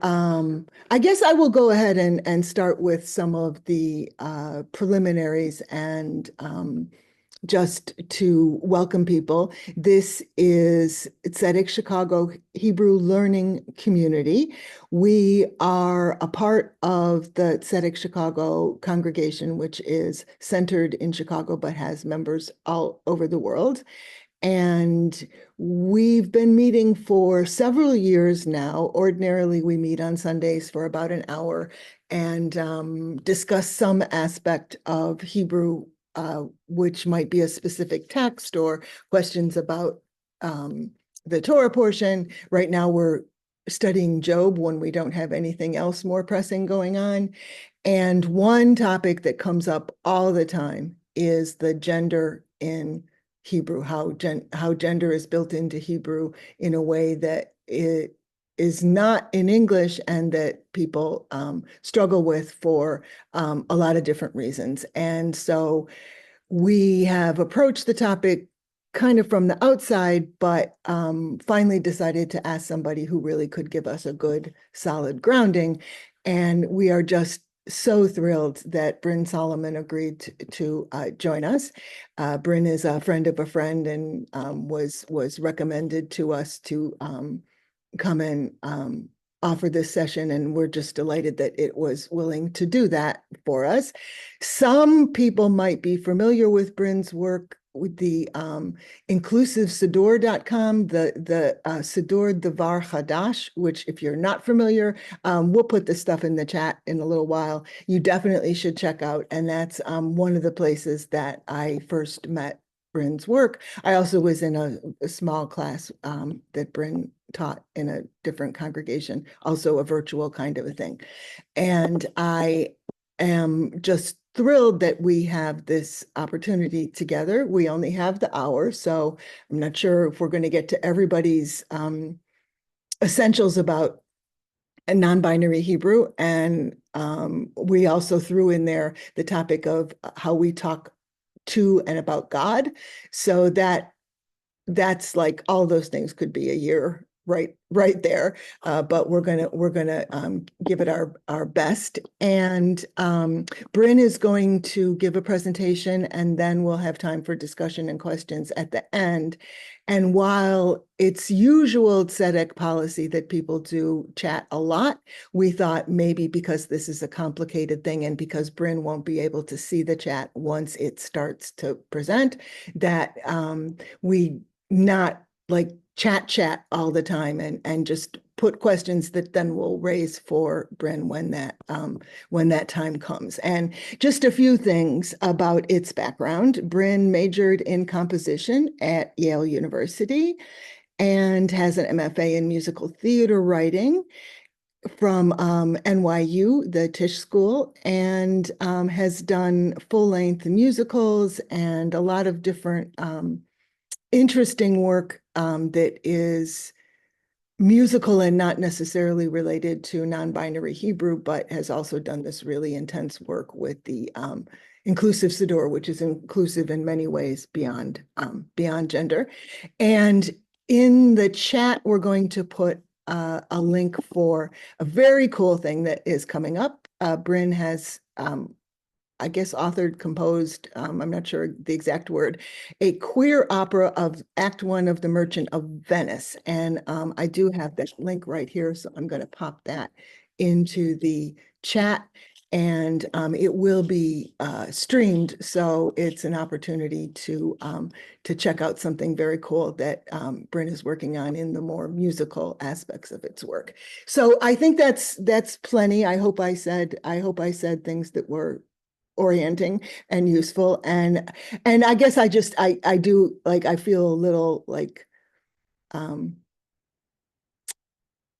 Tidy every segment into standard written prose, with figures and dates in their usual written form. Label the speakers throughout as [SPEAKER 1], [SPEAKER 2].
[SPEAKER 1] I guess I will go ahead and start with some of the preliminaries and just to welcome people. This is Tzedek Chicago Hebrew Learning Community. We are a part of the Tzedek Chicago congregation, which is centered in Chicago but has members all over the world. And we've been meeting for several years now. Ordinarily, we meet on Sundays for about an hour and discuss some aspect of Hebrew, which might be a specific text or questions about the Torah portion. Right now, we're studying Job when we don't have anything else more pressing going on. And one topic that comes up all the time is the gender in Hebrew, how gender is built into Hebrew in a way that it is not in English and that people struggle with for a lot of different reasons. And so we have approached the topic kind of from the outside, but finally decided to ask somebody who really could give us a good, solid grounding. And we are just so thrilled that Brin Solomon agreed to join us. Brin is a friend of a friend and was recommended to us to come and offer this session, and we're just delighted that it was willing to do that for us. Some people might be familiar with Brin's work with the inclusivesiddur.com, the Siddur Devar Chadash, which if you're not familiar, we'll put this stuff in the chat in a little while. You definitely should check out, and that's one of the places that I first met Brin's work. I also was in a small class that Brin taught in a different congregation, also a virtual kind of a thing. And I am just thrilled that we have this opportunity together. We only have the hour, so I'm not sure if we're going to get to everybody's essentials about a non-binary Hebrew. And we also threw in there the topic of how we talk to and about God. So that's like all those things could be a year right there. But we're gonna give it our best. And Brin is going to give a presentation, and then we'll have time for discussion and questions at the end. And while it's usual Tzedek policy that people do chat a lot, we thought maybe because this is a complicated thing and because Brin won't be able to see the chat once it starts to present, that we not like chat all the time and just put questions that then we'll raise for Brin when that time comes. And just a few things about its background. Brin majored in composition at Yale University and has an MFA in musical theater writing from NYU, the Tisch School, and has done full-length musicals and a lot of different interesting work that is musical and not necessarily related to non-binary Hebrew, but has also done this really intense work with the inclusive Siddur, which is inclusive in many ways beyond gender. And in the chat, we're going to put a link for a very cool thing that is coming up. Brin has I guess authored, composed, I'm not sure the exact word, a queer opera of Act One of The Merchant of Venice. And I do have that link right here, so I'm going to pop that into the chat. And it will be streamed, so it's an opportunity to check out something very cool that Brin is working on in the more musical aspects of its work. So I think that's plenty. I hope I said things that were orienting and useful. And I guess I do like, I feel a little like, I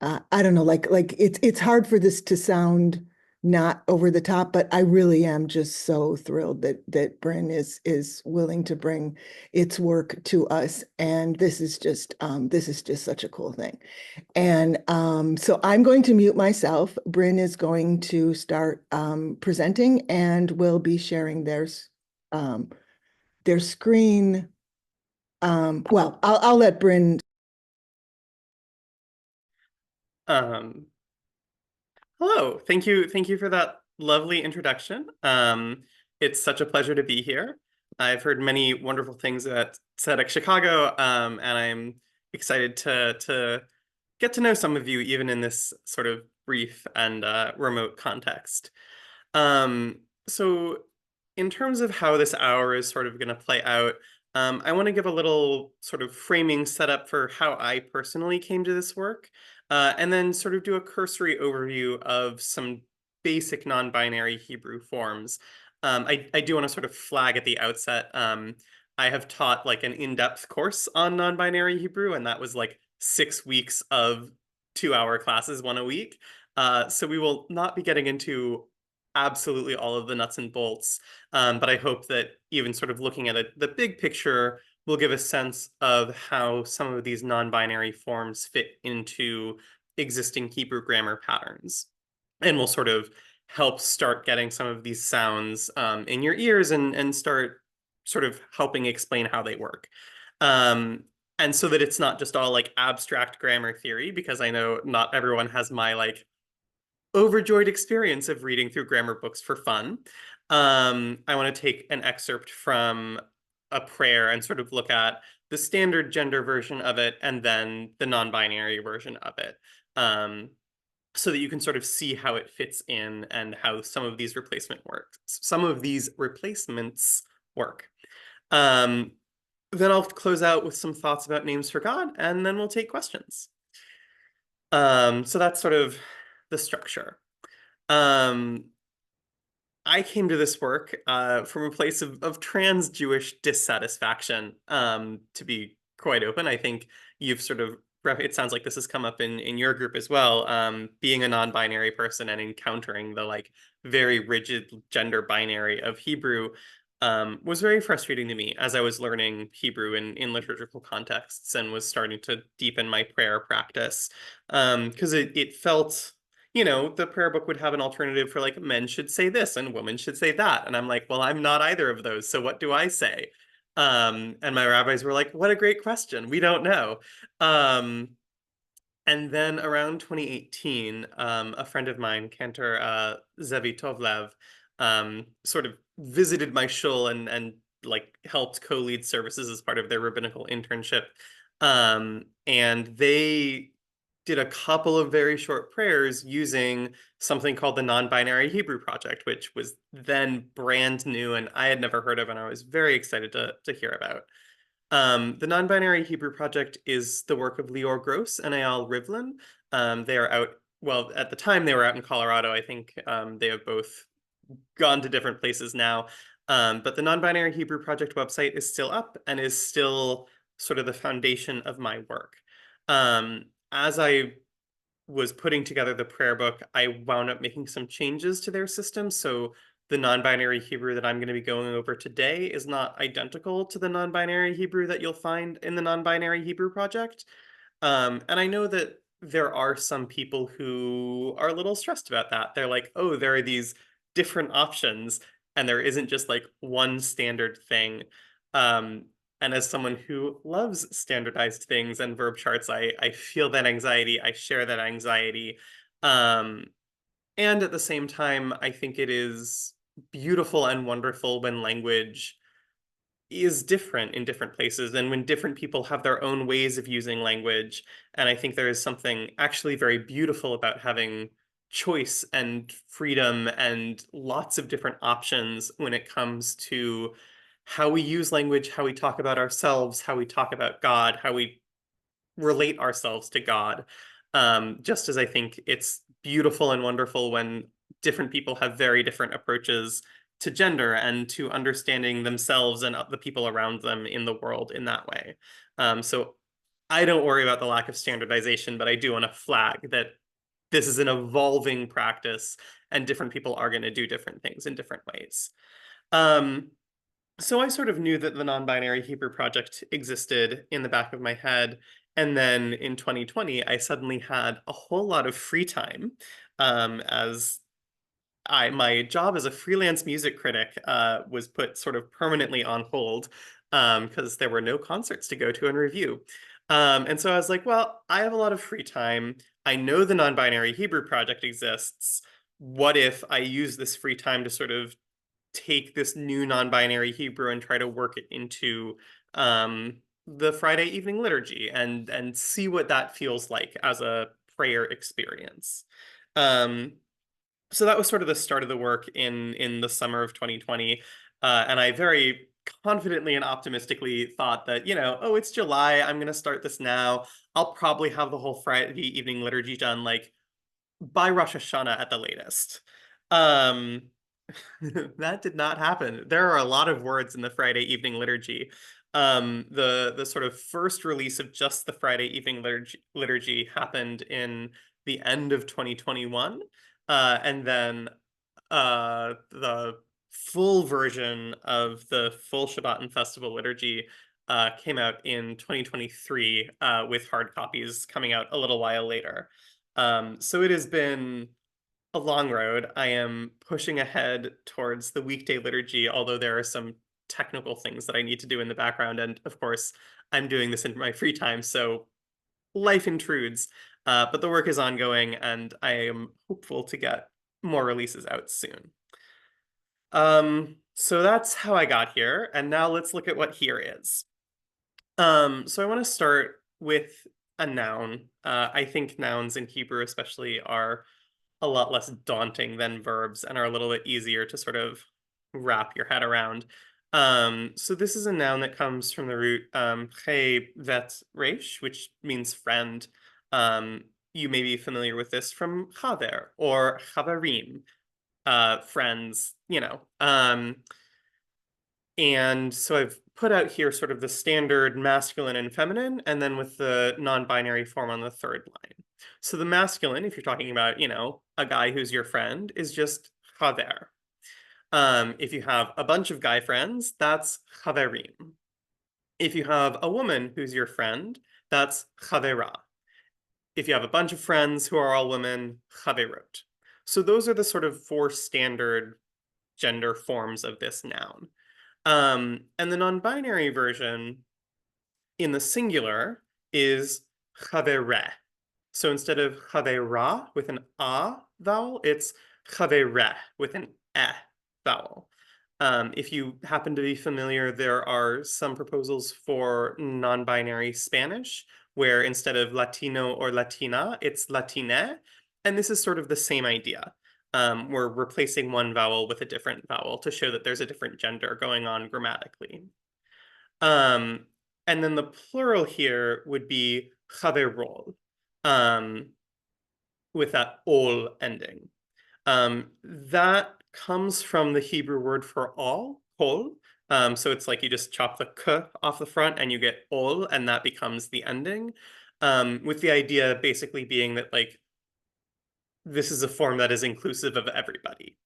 [SPEAKER 1] don't know, like it's hard for this to sound not over the top, but I really am just so thrilled that Brin is willing to bring its work to us. And this is just such a cool thing. And so I'm going to mute myself. Brin is going to start presenting and will be sharing their screen. Well, I'll let Brin.
[SPEAKER 2] Um, Hello. Thank you for that lovely introduction. It's such a pleasure to be here. I've heard many wonderful things at Tzedek Chicago, and I'm excited to get to know some of you, even in this sort of brief and remote context. Um, so, in terms of how this hour is sort of going to play out, I want to give a little sort of framing setup for how I personally came to this work, and then sort of do a cursory overview of some basic non-binary Hebrew forms. I do want to sort of flag at the outset. I have taught like an in-depth course on non-binary Hebrew, and that was like 6 weeks of 2-hour classes, one a week. So we will not be getting into absolutely all of the nuts and bolts. But I hope that even sort of looking at the big picture will give a sense of how some of these non-binary forms fit into existing Hebrew grammar patterns. And will sort of help start getting some of these sounds in your ears and start sort of helping explain how they work. Um, and so that it's not just all like abstract grammar theory, because I know not everyone has my like overjoyed experience of reading through grammar books for fun. I want to take an excerpt from a prayer and sort of look at the standard gender version of it and then the non-binary version of it. Um, so that you can sort of see how it fits in and how some of these replacements work. Um, then I'll close out with some thoughts about names for God, and then we'll take questions. So that's sort of the structure. Um, I came to this work from a place of trans Jewish dissatisfaction. To be quite open, I think you've sort of, it sounds like this has come up in your group as well. Being a non-binary person and encountering the like very rigid gender binary of Hebrew was very frustrating to me as I was learning Hebrew in liturgical contexts and was starting to deepen my prayer practice. Because it felt, the prayer book would have an alternative for like men should say this and women should say that. And I'm like, well, I'm not either of those. So what do I say? And my rabbis were like, what a great question. We don't know. Um, and then around 2018, a friend of mine, Cantor Zevi Tovlev, sort of visited my shul and like helped co-lead services as part of their rabbinical internship. And they did a couple of very short prayers using something called the Non-Binary Hebrew Project, which was then brand new and I had never heard of, and I was very excited to hear about. The Non-Binary Hebrew Project is the work of Lior Gross and Eyal Rivlin. They are out, well, at the time they were out in Colorado. I think they have both gone to different places now. But the Non-Binary Hebrew Project website is still up and is still sort of the foundation of my work. As I was putting together the prayer book, I wound up making some changes to their system. So the non-binary Hebrew that I'm going to be going over today is not identical to the non-binary Hebrew that you'll find in the non-binary Hebrew project. And I know that there are some people who are a little stressed about that. They're like, oh, there are these different options, and there isn't just like one standard thing. Um, and as someone who loves standardized things and verb charts, I feel that anxiety. I share that anxiety. Um, and at the same time, I think it is beautiful and wonderful when language is different in different places and when different people have their own ways of using language. And I think there is something actually very beautiful about having choice and freedom and lots of different options when it comes to how we use language, how we talk about ourselves, how we talk about God, how we relate ourselves to God. Just as I think it's beautiful and wonderful when different people have very different approaches to gender and to understanding themselves and the people around them in the world in that way. So I don't worry about the lack of standardization, but I do want to flag that this is an evolving practice and different people are going to do different things in different ways. Um, so I sort of knew that the non-binary Hebrew project existed in the back of my head. And then in 2020, I suddenly had a whole lot of free time as my job as a freelance music critic was put sort of permanently on hold because there were no concerts to go to and review. And so I was like, well, I have a lot of free time. I know the non-binary Hebrew project exists. What if I use this free time to sort of take this new non-binary Hebrew and try to work it into the Friday evening liturgy and see what that feels like as a prayer experience. Um, so that was sort of the start of the work in the summer of 2020, and I very confidently and optimistically thought that, oh, it's July, I'm going to start this now. I'll probably have the whole Friday evening liturgy done like by Rosh Hashanah at the latest. Um, that did not happen. There are a lot of words in the Friday evening liturgy. The sort of first release of just the Friday evening liturgy happened in the end of 2021, and then the full version of the full Shabbat and Festival liturgy came out in 2023, with hard copies coming out a little while later. So it has been a long road. I am pushing ahead towards the weekday liturgy, although there are some technical things that I need to do in the background. And of course, I'm doing this in my free time, so life intrudes. But the work is ongoing, and I am hopeful to get more releases out soon. So that's how I got here, and now let's look at what here is. So I want to start with a noun. I think nouns in Hebrew especially are a lot less daunting than verbs and are a little bit easier to sort of wrap your head around. So this is a noun that comes from the root che vet resh, which means friend. You may be familiar with this from chaver or chavarim, friends, and so I've put out here sort of the standard masculine and feminine, and then with the non-binary form on the third line. So the masculine, if you're talking about, a guy who's your friend, is just chaver. If you have a bunch of guy friends, that's chaverim. If you have a woman who's your friend, that's chavera. If you have a bunch of friends who are all women, chaverot. So those are the sort of four standard gender forms of this noun. And the non-binary version in the singular is chavere. So instead of chavera with an a vowel, it's chavere with an e vowel. If you happen to be familiar, there are some proposals for non-binary Spanish, where instead of Latino or Latina, it's Latine. And this is sort of the same idea. We're replacing one vowel with a different vowel to show that there's a different gender going on grammatically. And then the plural here would be chaverol, with that ol ending. That comes from the Hebrew word for all, kol. So it's like you just chop the k off the front and you get ol, and that becomes the ending. With the idea basically being that like this is a form that is inclusive of everybody.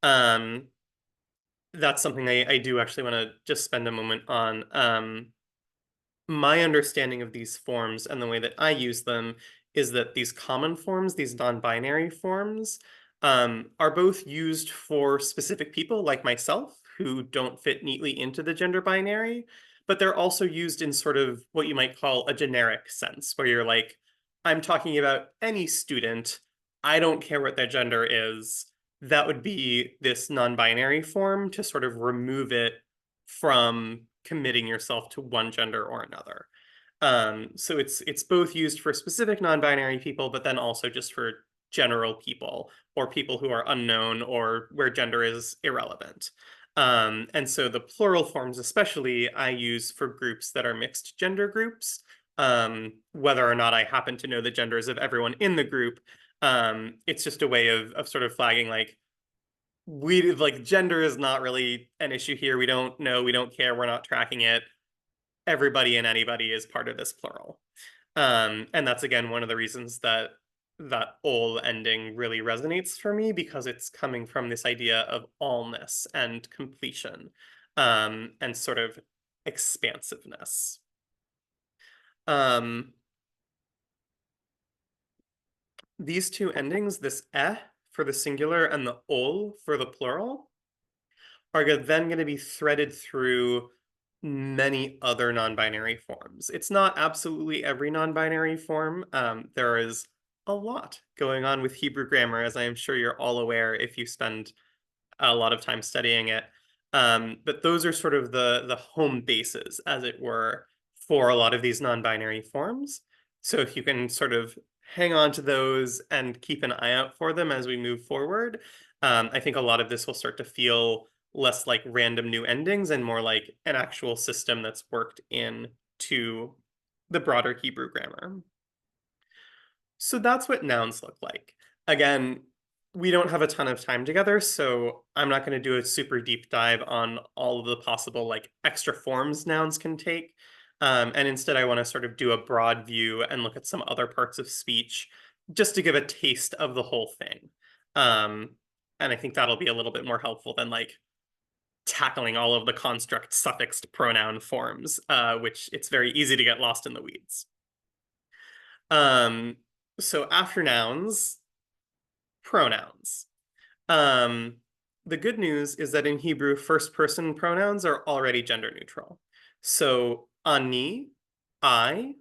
[SPEAKER 2] That's something I do actually want to just spend a moment on. My understanding of these forms and the way that I use them is that these common forms, these non-binary forms, are both used for specific people like myself who don't fit neatly into the gender binary, but they're also used in sort of what you might call a generic sense, where you're like, I'm talking about any student, I don't care what their gender is. That would be this non-binary form to sort of remove it from committing yourself to one gender or another. So it's both used for specific non-binary people, but then also just for general people or people who are unknown or where gender is irrelevant. And so the plural forms especially I use for groups that are mixed gender groups, whether or not I happen to know the genders of everyone in the group. It's just a way of sort of flagging like, we like gender is not really an issue here. We don't know, we don't care, we're not tracking it. Everybody and anybody is part of this plural. And that's again one of the reasons that that ol ending really resonates for me, because it's coming from this idea of allness and completion, and sort of expansiveness. These two endings, this for the singular and the ol for the plural, are then going to be threaded through many other non-binary forms. It's not absolutely every non-binary form. There is a lot going on with Hebrew grammar, as I am sure you're all aware if you spend a lot of time studying it. But those are sort of the home bases, as it were, for a lot of these non-binary forms. So if you can sort of hang on to those and keep an eye out for them as we move forward, I think a lot of this will start to feel less like random new endings and more like an actual system that's worked in to the broader Hebrew grammar. So that's what nouns look like. Again, we don't have a ton of time together, so I'm not going to do a super deep dive on all of the possible like extra forms nouns can take. And instead, I want to sort of do a broad view and look at some other parts of speech just to give a taste of the whole thing. Um, and I think that'll be a little bit more helpful than like tackling all of the construct suffixed pronoun forms, which it's very easy to get lost in the weeds. Um, so after nouns, pronouns. Um, the good news is that in Hebrew, first person pronouns are already gender neutral. So ani, I,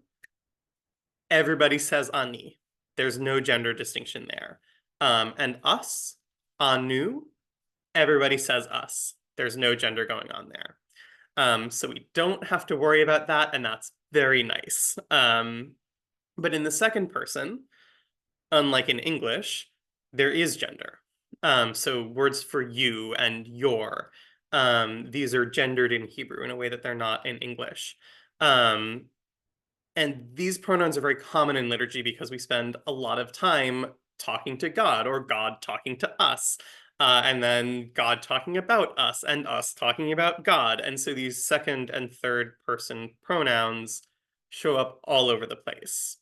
[SPEAKER 2] everybody says ani. There's no gender distinction there. And us, anu, everybody says us. There's no gender going on there. So we don't have to worry about that, and that's very nice. But in the second person, unlike in English, there is gender. So words for you and your, these are gendered in Hebrew in a way that they're not in English. And these pronouns are very common in liturgy because we spend a lot of time talking to God or God talking to us. And then God talking about us and us talking about God. And so these second and third person pronouns show up all over the place.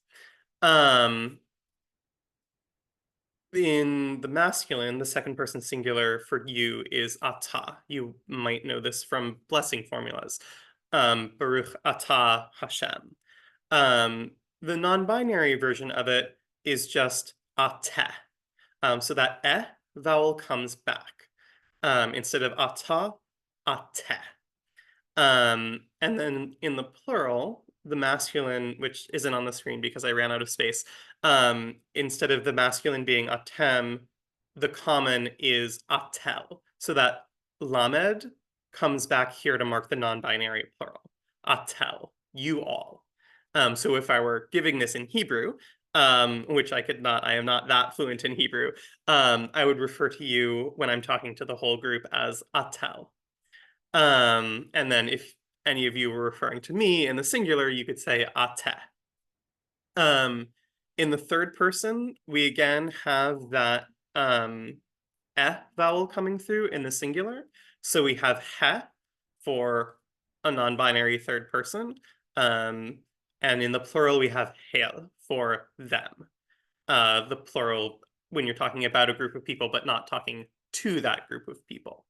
[SPEAKER 2] In the masculine, the second person singular for you is ata. You might know this from blessing formulas. Baruch ata Hashem. The non-binary version of it is just ate. So that vowel comes back. Instead of ata, ate. And then in the plural, the masculine, which isn't on the screen because I ran out of space, instead of the masculine being atem, the common is atel. So that lamed comes back here to mark the non-binary plural. Atel, you all. So if I were giving this in Hebrew, which I could not, I am not that fluent in Hebrew, I would refer to you when I'm talking to the whole group as atel. And then if any of you were referring to me in the singular, you could say ate. In the third person, we again have that vowel coming through in the singular. So we have he for a non-binary third person. And in the plural, we have hel for them. The plural when you're talking about a group of people, but not talking to that group of people.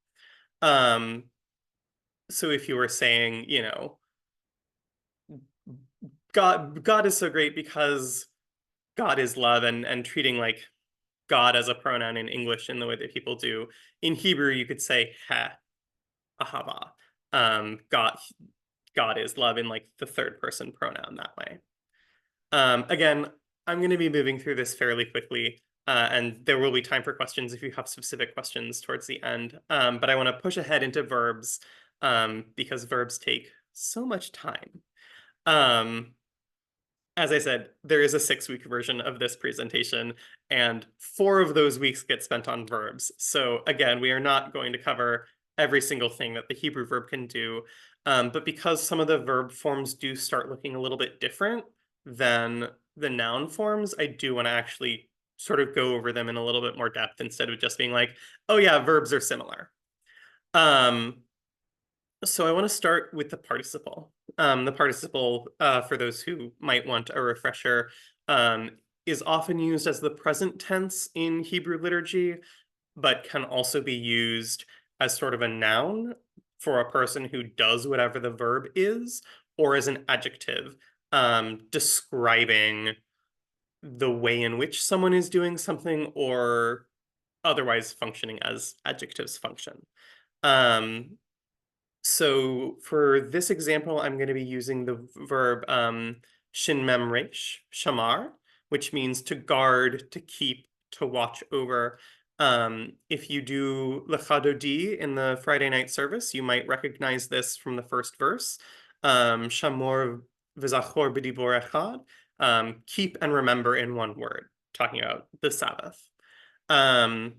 [SPEAKER 2] So if you were saying, you know, God is so great because God is love, and treating like God as a pronoun in English in the way that people do. In Hebrew, you could say he, ahava. God is love in like the third person pronoun that way. Again, I'm going to be moving through this fairly quickly, and there will be time for questions if you have specific questions towards the end. But I want to push ahead into verbs because verbs take so much time. As I said, there is a 6-week version of this presentation, and 4 of those weeks get spent on verbs. So again, we are not going to cover every single thing that the Hebrew verb can do. But because some of the verb forms do start looking a little bit different than the noun forms, I do want to actually sort of go over them in a little bit more depth instead of just being like, oh yeah, verbs are similar. So I want to start with the participle. The participle, for those who might want a refresher, is often used as the present tense in Hebrew liturgy, but can also be used as sort of a noun for a person who does whatever the verb is, or as an adjective, describing the way in which someone is doing something or otherwise functioning as adjectives function. So for this example, I'm going to be using the verb shin mem resh, shamar, which means to guard, to keep, to watch over. If you do Lechadodi in the Friday night service, you might recognize this from the first verse. Shamor v'zachor b'dibor echad. Keep and remember in one word, talking about the Sabbath. Um,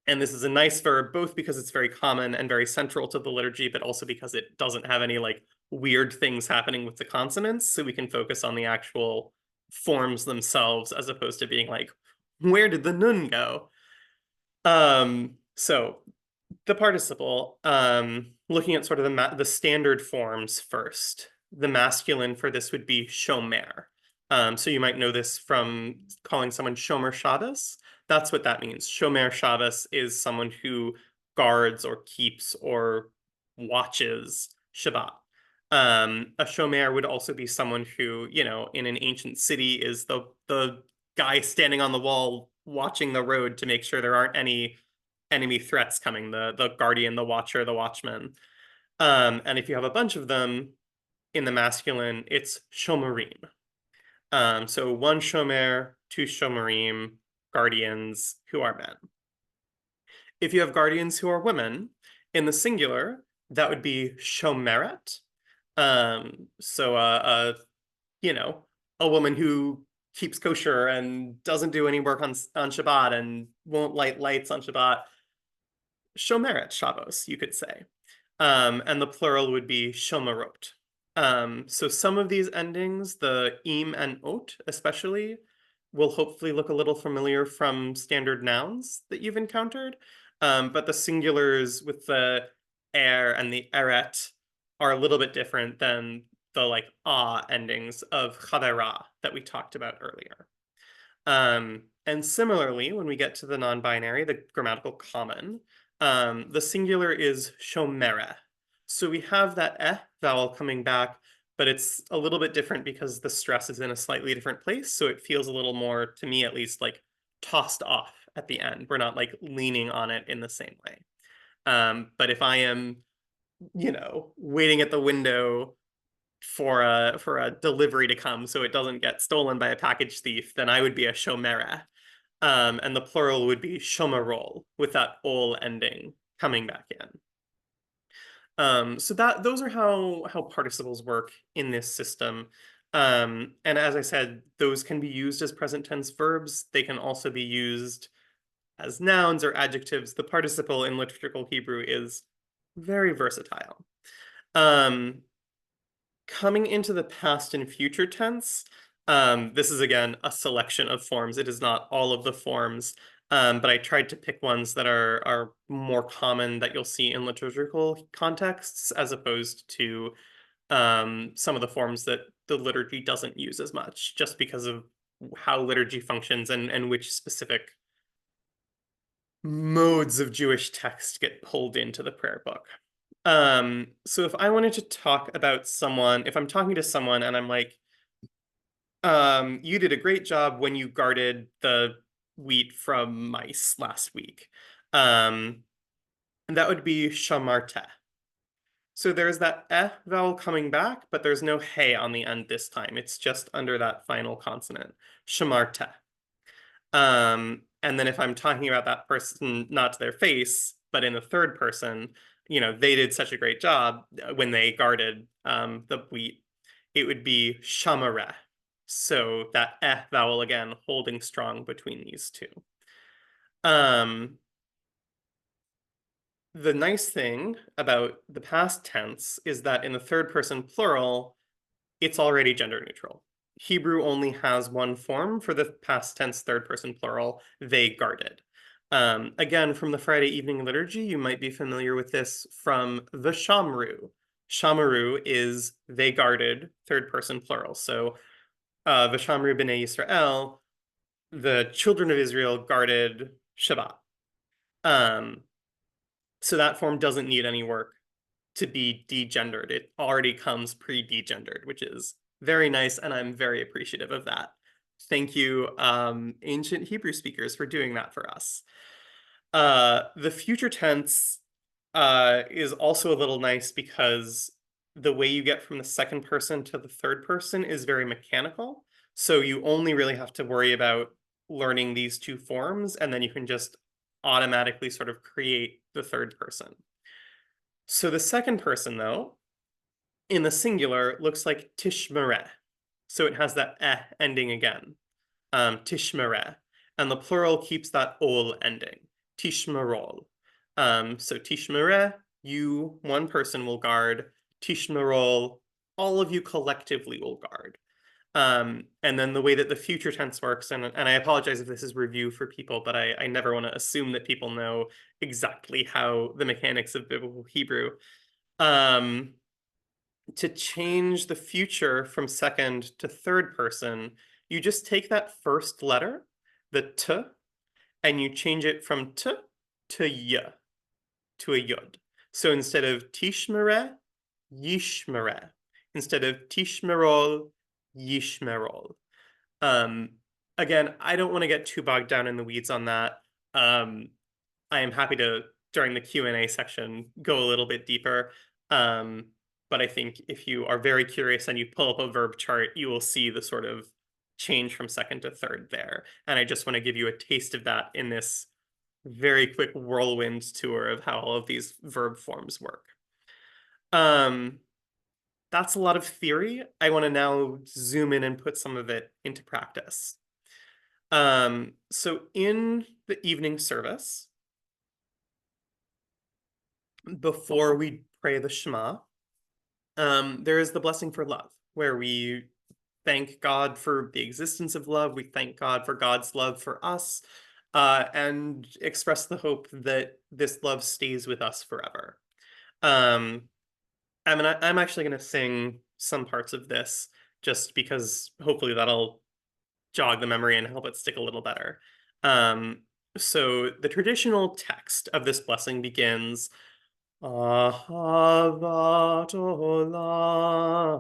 [SPEAKER 2] and this is a nice verb, both because it's very common and very central to the liturgy, but also because it doesn't have any like weird things happening with the consonants. So we can focus on the actual forms themselves as opposed to being like, where did the nun go? So the participle, looking at sort of the standard forms first. The masculine for this would be shomer. So you might know this from calling someone Shomer Shabbos. That's what that means. Shomer Shabbos is someone who guards or keeps or watches Shabbat. A shomer would also be someone who, you know, in an ancient city is the guy standing on the wall watching the road to make sure there aren't any enemy threats coming, the guardian, the watcher, the watchman. And if you have a bunch of them in the masculine, it's shomerim. So one shomer, two shomerim, guardians who are men. If you have guardians who are women, in the singular, that would be shomeret. So you know, a woman who keeps kosher and doesn't do any work on Shabbat and won't light lights on Shabbat. Shomeret Shabbos, you could say. And the plural would be shomerot. So some of these endings, the im and ot especially, will hopefully look a little familiar from standard nouns that you've encountered. But the singulars with the er and the eret are a little bit different than the like ah endings of chavera that we talked about earlier. And similarly, when we get to the non-binary, the grammatical common, the singular is shomere. So we have that vowel coming back, but it's a little bit different because the stress is in a slightly different place. So it feels a little more, to me at least, like tossed off at the end. We're not like leaning on it in the same way. But if I am, you know, waiting at the window for a delivery to come so it doesn't get stolen by a package thief, then I would be a shomere. And the plural would be shomerol with that ol ending coming back in. So those are how participles work in this system. And as I said, those can be used as present tense verbs. They can also be used as nouns or adjectives. The participle in liturgical Hebrew is very versatile. Coming into the past and future tense, this is again a selection of forms. It is not all of the forms, but I tried to pick ones that are more common that you'll see in liturgical contexts as opposed to some of the forms that the liturgy doesn't use as much, just because of how liturgy functions and which specific modes of Jewish text get pulled into the prayer book. So if I wanted to talk about someone, if I'm talking to someone and I'm like, you did a great job when you guarded the wheat from mice last week. That would be shamarte. So there's that vowel coming back, but there's no he on the end this time. It's just under that final consonant, shamarte. And then if I'm talking about that person, not to their face, but in the third person, you know, they did such a great job when they guarded the wheat, it would be shamare. So that vowel again, holding strong between these two. The nice thing about the past tense is that in the third person plural, it's already gender neutral. Hebrew only has one form for the past tense third person plural, they guarded. Again, from the Friday evening liturgy, you might be familiar with this from the Shamru. Shamaru is they guarded, third person plural. So V'shamru b'nei Yisrael, the children of Israel guarded Shabbat. So that form doesn't need any work to be degendered. It already comes pre-degendered, which is very nice, and I'm very appreciative of that. Thank you, ancient Hebrew speakers, for doing that for us. The future tense is also a little nice because the way you get from the second person to the third person is very mechanical. So you only really have to worry about learning these two forms, and then you can just automatically sort of create the third person. So the second person, though, in the singular, looks like tishmereh. So it has that ending again, tishmereh. And the plural keeps that ol ending, tishmerol. So tishmereh, you, one person, will guard. Tishmerol, all of you collectively will guard. And then the way that the future tense works, and I apologize if this is review for people, but I never want to assume that people know exactly how the mechanics of biblical Hebrew. Um, to change the future from second to third person, you just take that first letter, the t, and you change it from t to y, to a yud. So instead of tishmereh, yishmereh. Instead of tishmerol, yishmerol. Um, Again, I don't want to get too bogged down in the weeds on that. Um, I am happy to, during the Q&A section, go a little bit deeper. Um, but I think if you are very curious and you pull up a verb chart, you will see the sort of change from second to third there. And I just want to give you a taste of that in this very quick whirlwind tour of how all of these verb forms work. That's a lot of theory. I want to now zoom in and put some of it into practice. So in the evening service, before we pray the Shema, there is the blessing for love, where we thank God for the existence of love. We thank God for God's love for us, and express the hope that this love stays with us forever. Um, I'm actually going to sing some parts of this just because hopefully that'll jog the memory and help it stick a little better. So the traditional text of this blessing begins, Ahavat olam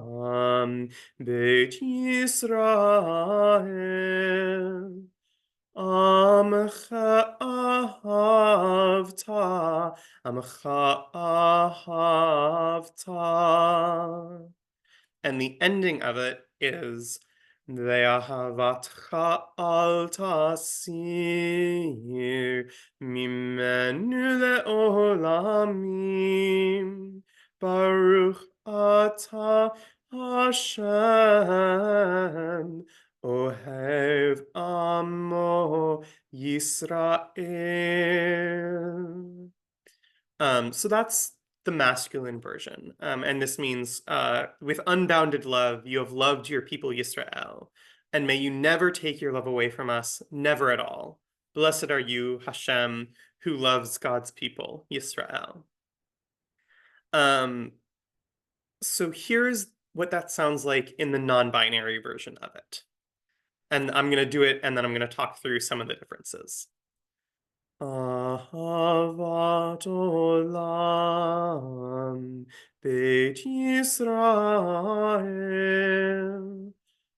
[SPEAKER 2] Beit Yisrael Amcha ahavta and the ending of it is Ve'ahavatcha al tasir mimenu le'olamim Baruch atah Hashem Ohev amo Yisrael. So that's the masculine version. And this means, with unbounded love, you have loved your people Yisrael, and may you never take your love away from us, never at all. Blessed are you, Hashem, who loves God's people, Yisrael. So here's what that sounds like in the non-binary version of it. And I'm going to do it, and then I'm going to talk through some of the differences. Ahavat olam Beit Yisrael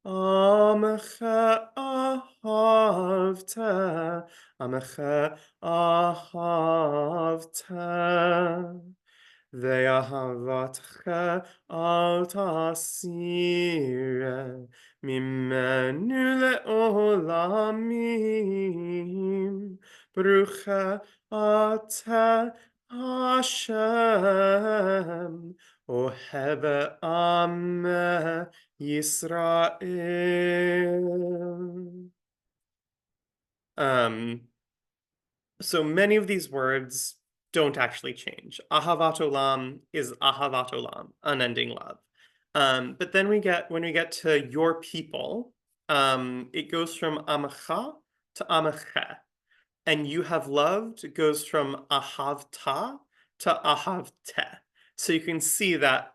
[SPEAKER 2] Amcha ahavta Amcha ahavta Ve'ahavatcha al tasir mimenu le'olamim Baruch atah Hashem Ohev ameh Yisrael. So many of these words don't actually change. Ahavat olam is ahavat olam, unending love. But then when we get to your people, it goes from amcha to ameche. And you have loved goes from ahavta to ahavte. So you can see that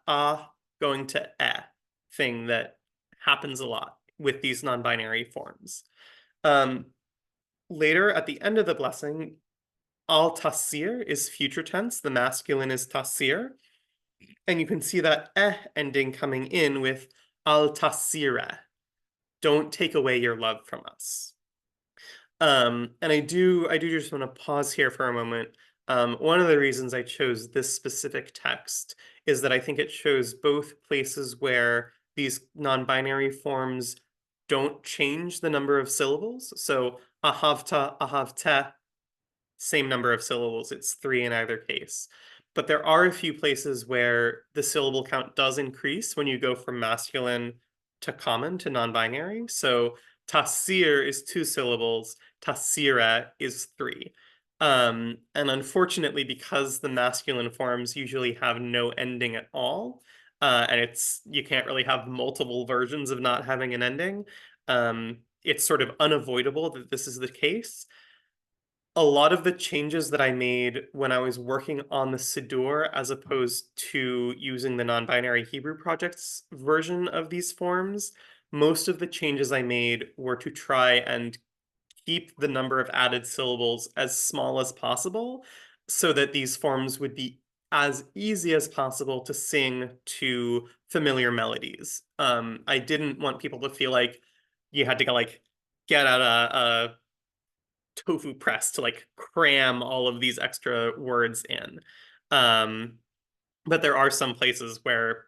[SPEAKER 2] going to thing that happens a lot with these non-binary forms. Later, at the end of the blessing, al tasir is future tense. The masculine is tasir. And you can see that ending coming in with al tasira. Don't take away your love from us. And I do just want to pause here for a moment. One of the reasons I chose this specific text is that I think it shows both places where these non-binary forms don't change the number of syllables. So ahavta, ahavte, same number of syllables. It's three in either case. But there are a few places where the syllable count does increase when you go from masculine to common to non-binary. So tasir is two syllables, tasira is three. And unfortunately, because the masculine forms usually have no ending at all, and it's you can't really have multiple versions of not having an ending, it's sort of unavoidable that this is the case. A lot of the changes that I made when I was working on the Siddur, as opposed to using the non-binary Hebrew project's version of these forms, most of the changes I made were to try and keep the number of added syllables as small as possible so that these forms would be as easy as possible to sing to familiar melodies. I didn't want people to feel like you had to like get out a tofu press to like cram all of these extra words in. Um, but there are some places where,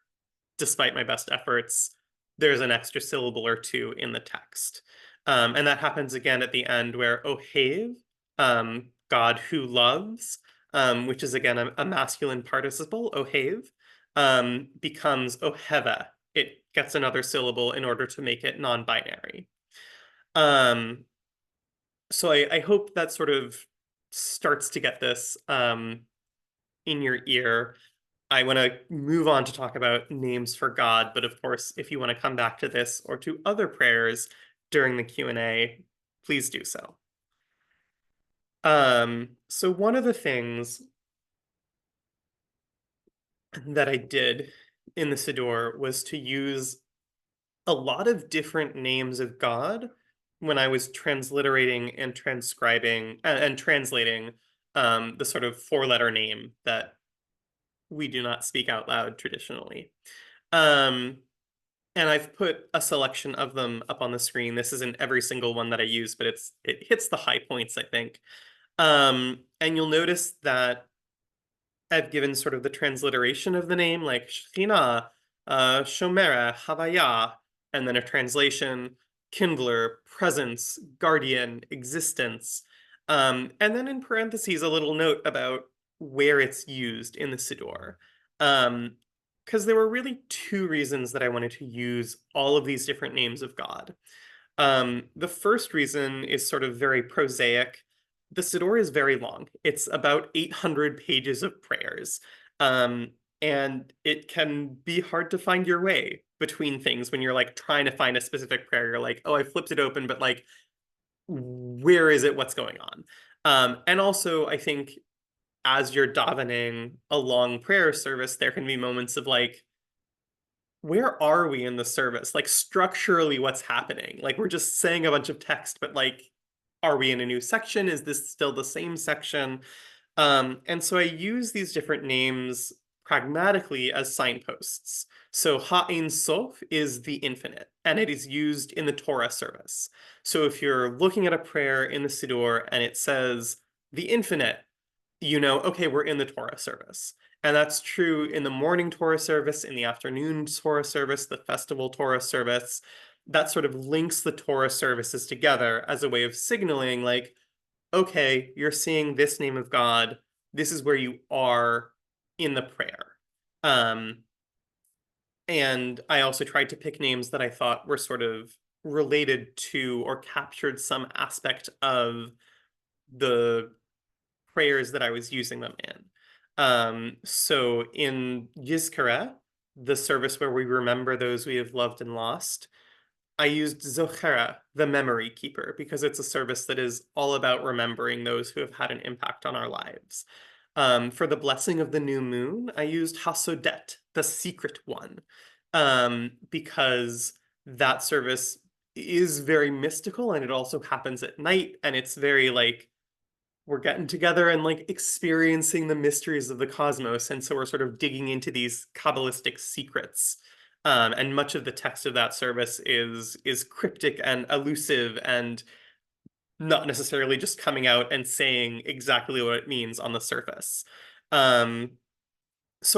[SPEAKER 2] despite my best efforts, there's an extra syllable or two in the text. And that happens again at the end where Ohev, God who loves, which is again a masculine participle, Ohev, becomes Oheva. It gets another syllable in order to make it non-binary. Um, so I hope that sort of starts to get this in your ear. I want to move on to talk about names for God, but of course, if you want to come back to this or to other prayers during the Q&A, please do so. So one of the things that I did in the Siddur was to use a lot of different names of God when I was transliterating and transcribing and translating the sort of four-letter name that we do not speak out loud traditionally. Um, and I've put a selection of them up on the screen. This isn't every single one that I use, but it hits the high points, I think. And you'll notice that I've given sort of the transliteration of the name, like Shekhinah, Shomera, Havaya, and then a translation, Kindler, Presence, Guardian, Existence. And then in parentheses, a little note about where it's used in the Siddur. Because there were really two reasons that I wanted to use all of these different names of God. The first reason is sort of very prosaic. The Siddur is very long. It's about 800 pages of prayers. And it can be hard to find your way between things when you're like trying to find a specific prayer. You're like, oh, I flipped it open, but like, where is it? What's going on? And also, I think as you're davening a long prayer service, there can be moments of like, where are we in the service? Like structurally, what's happening? Like we're just saying a bunch of text, but like, are we in a new section? Is this still the same section? And so I use these different names pragmatically as signposts. So Ha'in Sof is the infinite, and it is used in the Torah service. So if you're looking at a prayer in the Siddur and it says the infinite, you know, okay, we're in the Torah service. And that's true in the morning Torah service, in the afternoon Torah service, the festival Torah service. That sort of links the Torah services together as a way of signaling, like, okay, you're seeing this name of God. This is where you are in the prayer. And I also tried to pick names that I thought were sort of related to or captured some aspect of the prayers that I was using them in. So in Yizkara, the service where we remember those we have loved and lost, I used Zochera, the memory keeper, because it's a service that is all about remembering those who have had an impact on our lives. For the blessing of the new moon, I used Hasodet, the secret one, because that service is very mystical and it also happens at night and it's very like we're getting together and like experiencing the mysteries of the cosmos. And so we're sort of digging into these Kabbalistic secrets. And much of the text of that service is cryptic and elusive and not necessarily just coming out and saying exactly what it means on the surface. So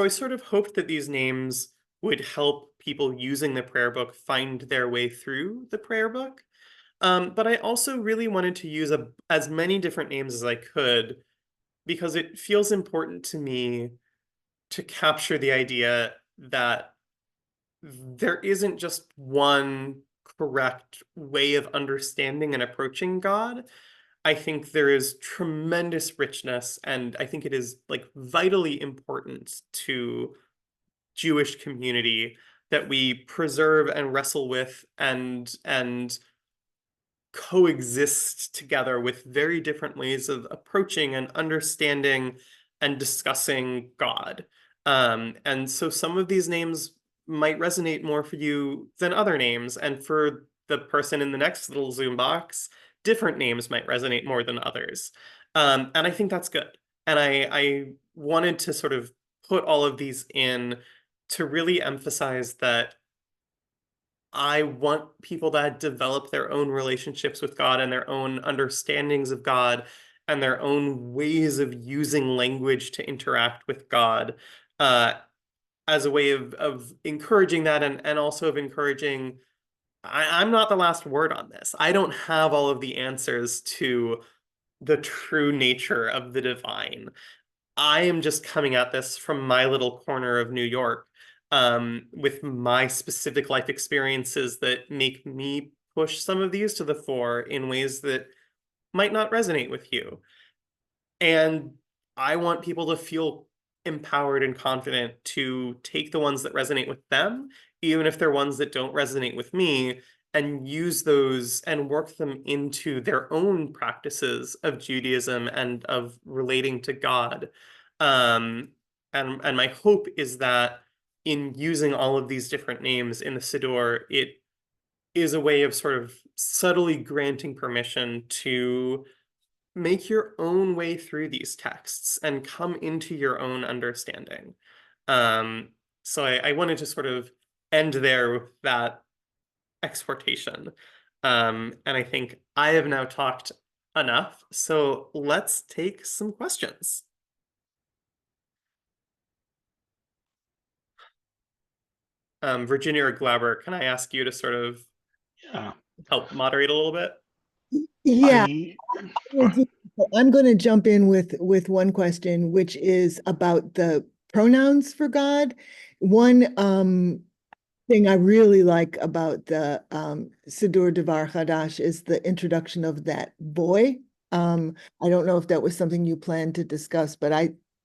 [SPEAKER 2] I sort of hoped that these names would help people using the prayer book find their way through the prayer book. But I also really wanted to use as many different names as I could because it feels important to me to capture the idea that there isn't just one correct way of understanding and approaching God. I think there is tremendous richness, and I think it is like vitally important to Jewish community that we preserve and wrestle with and coexist together with very different ways of approaching and understanding and discussing God. And so some of these names might resonate more for you than other names. And for the person in the next little Zoom box, different names might resonate more than others. And I think that's good. And I wanted to sort of put all of these in to really emphasize that I want people that develop their own relationships with God and their own understandings of God and their own ways of using language to interact with God uh, as a way of encouraging that and also of encouraging. I'm not the last word on this. I don't have all of the answers to the true nature of the divine. I am just coming at this from my little corner of New York, with my specific life experiences that make me push some of these to the fore in ways that might not resonate with you. And I want people to feel empowered and confident to take the ones that resonate with them, even if they're ones that don't resonate with me, and use those and work them into their own practices of Judaism and of relating to God. Um, and my hope is that in using all of these different names in the Siddur, it is a way of sort of subtly granting permission to make your own way through these texts and come into your own understanding. Um, so I wanted to sort of end there with that exhortation. And I think I have now talked enough. So let's take some questions. Virginia or Glauber, can I ask you to sort of
[SPEAKER 3] Yeah,
[SPEAKER 2] help moderate a little bit?
[SPEAKER 1] Yeah,
[SPEAKER 3] I
[SPEAKER 1] will do- I'm going to jump in with one question, which is about the pronouns for God. One thing I really like about the Siddur Devar Chadash is the introduction of that boy. I don't know if that was something you planned to discuss, but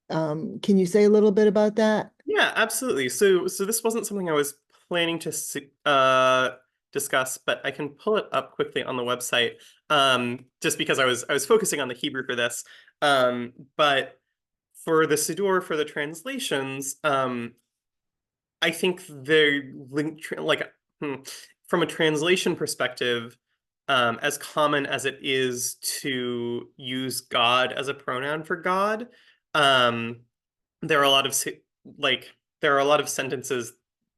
[SPEAKER 1] can you say a little bit about that?
[SPEAKER 2] Yeah, absolutely. So this wasn't something I was planning to discuss, but I can pull it up quickly on the website. Just because I was focusing on the Hebrew for this. But for the Siddur for the translations, I think they're like from a translation perspective, as common as it is to use God as a pronoun for God, um, there are a lot of like there are a lot of sentences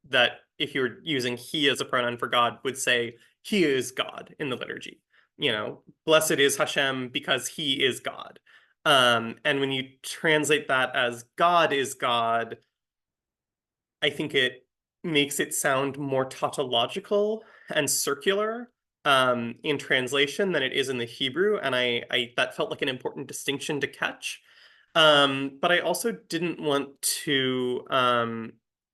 [SPEAKER 2] that if you're using he as a pronoun for God would say he is God in the liturgy. You know, blessed is Hashem because he is God. And when you translate that as God is God, I think it makes it sound more tautological and circular in translation than it is in the Hebrew, and I that felt like an important distinction to catch. But I also didn't want to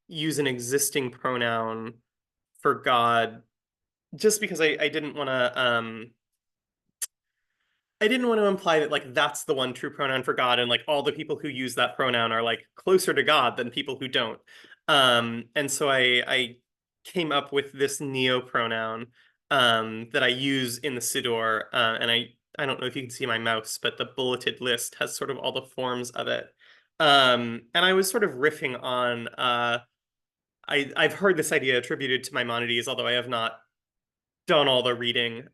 [SPEAKER 2] use an existing pronoun for God just because I didn't want to I didn't want to imply that like that's the one true pronoun for God and like all the people who use that pronoun are like closer to God than people who don't. And so I came up with this neo pronoun that I use in the Siddur, and I don't know if you can see my mouse, but the bulleted list has sort of all the forms of it. And I was sort of riffing on I've heard this idea attributed to Maimonides, although I have not done all the reading.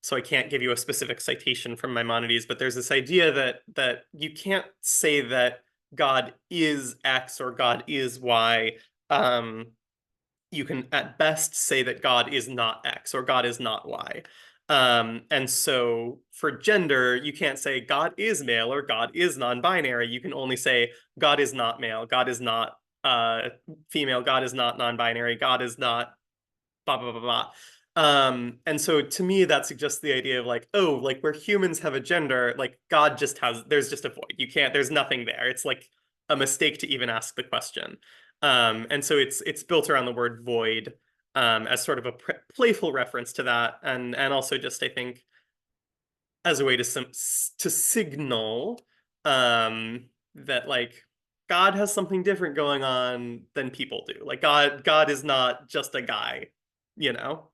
[SPEAKER 2] So I can't give you a specific citation from Maimonides, but there's this idea that you can't say that God is X or God is Y. Um, you can at best say that God is not X or God is not Y. And so for gender, you can't say God is male or God is non-binary. You can only say God is not male, God is not female, God is not non-binary, God is not blah blah blah blah. And so to me, that suggests the idea of like, oh, like where humans have a gender, like God just has, there's just a void. You can't, there's nothing there. It's like a mistake to even ask the question. And so it's built around the word void, as sort of a playful reference to that, and also just I think as a way to signal that like God has something different going on than people do. Like God is not just a guy, you know?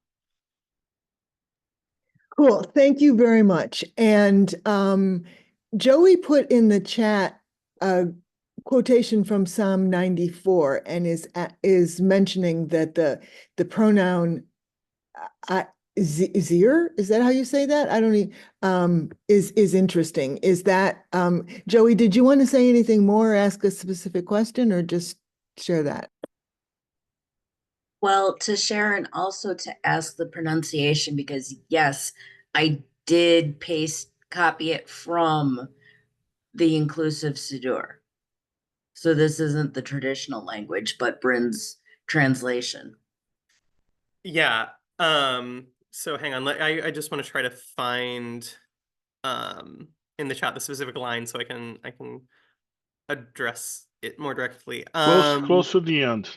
[SPEAKER 1] Cool. Thank you very much. And Joey put in the chat a quotation from Psalm 94 and is mentioning that the pronoun zir, is that how you say that? I don't know, is interesting. Is that Joey, did you want to say anything more, ask a specific question, or just share that?
[SPEAKER 3] Well, to share and also to ask the pronunciation, because yes, I did copy it from the inclusive Siddur. So this isn't the traditional language, but Brin's translation.
[SPEAKER 2] Yeah. So hang on. I just want to try to find in the chat the specific line so I can address it more directly.
[SPEAKER 4] Close to the end.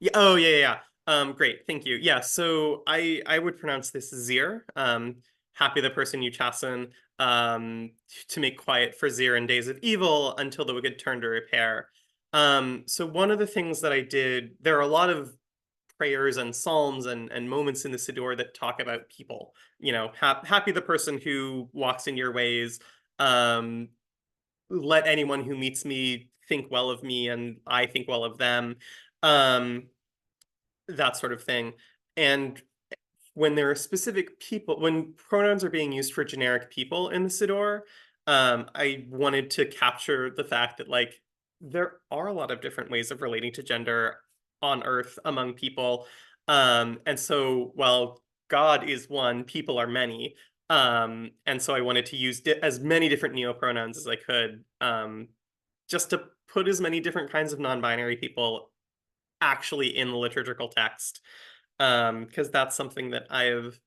[SPEAKER 2] Yeah, oh yeah, yeah, yeah. Great, thank you. Yeah, so I would pronounce this zir. Happy the person you chasten, to make quiet for zir in days of evil until the wicked turn to repair. So one of the things that I did, there are a lot of prayers and psalms and moments in the Siddur that talk about people. You know, happy the person who walks in your ways. Let anyone who meets me think well of me and I think well of them. Um, that sort of thing. And when there are specific people, when pronouns are being used for generic people in the Siddur, I wanted to capture the fact that like there are a lot of different ways of relating to gender on Earth among people. And so while God is one, people are many. And so I wanted to use as many different neopronouns as I could, just to put as many different kinds of non-binary people actually in the liturgical text, because that's something that I have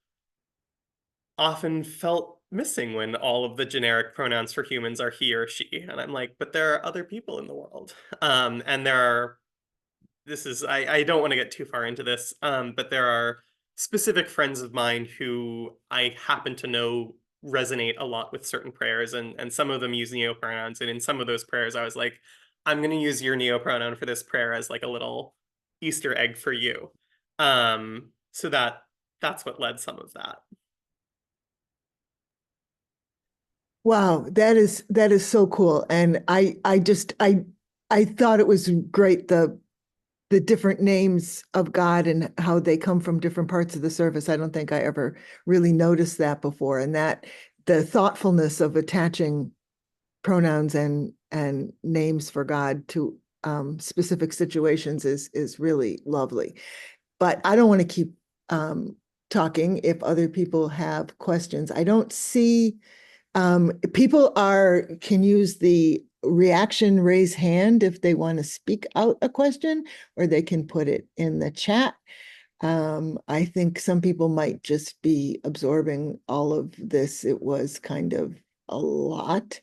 [SPEAKER 2] often felt missing when all of the generic pronouns for humans are he or she, and I'm like, but there are other people in the world, and there are, this is, I don't want to get too far into this, but there are specific friends of mine who I happen to know resonate a lot with certain prayers, and some of them use neopronouns, and in some of those prayers I was like, I'm going to use your neopronoun for this prayer as like a little Easter egg for you. So that's what led some of that.
[SPEAKER 1] Wow, that is so cool. And I thought it was great, the different names of God and how they come from different parts of the service. I don't think I ever really noticed that before. And that the thoughtfulness of attaching pronouns and names for God to specific situations is really lovely. But I don't want to keep talking if other people have questions. I don't see people can use the reaction raise hand if they want to speak out a question, or they can put it in the chat. I think some people might just be absorbing all of this. It was kind of a lot.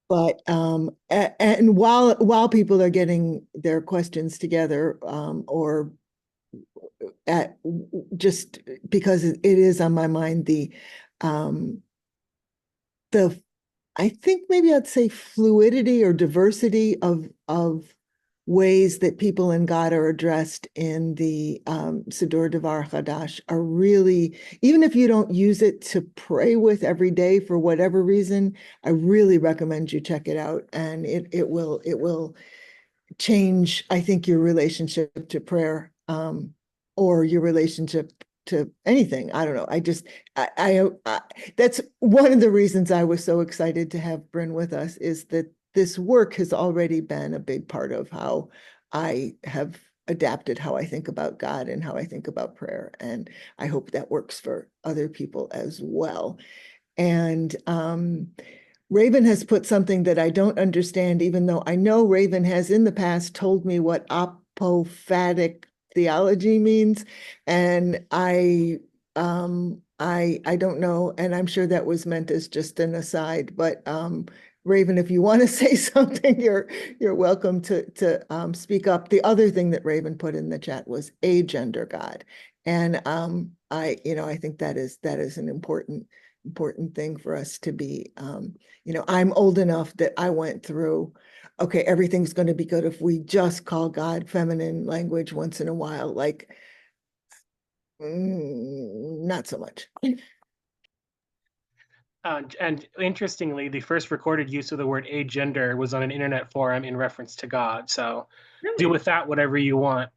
[SPEAKER 1] But and while people are getting their questions together, or at just because it is on my mind, the I think maybe I'd say fluidity or diversity of ways that people in God are addressed in the Siddur Devar Chadash are really, even if you don't use it to pray with every day for whatever reason, I really recommend you check it out, and it will change, I think, your relationship to prayer, or your relationship to anything. I don't know. I that's one of the reasons I was so excited to have Bryn with us, is that this work has already been a big part of how I have adapted how I think about God and how I think about prayer. And I hope that works for other people as well. And Raven has put something that I don't understand, even though I know Raven has in the past told me what apophatic theology means. And I don't know, and I'm sure that was meant as just an aside, but Raven, if you want to say something, you're welcome to speak up. The other thing that Raven put in the chat was a gender God. And I think that is an important thing for us to be. I'm old enough that I went through, okay, everything's going to be good if we just call God feminine language once in a while, like not so much.
[SPEAKER 4] And interestingly, the first recorded use of the word agender was on an internet forum in reference to God. So do with that whatever you want.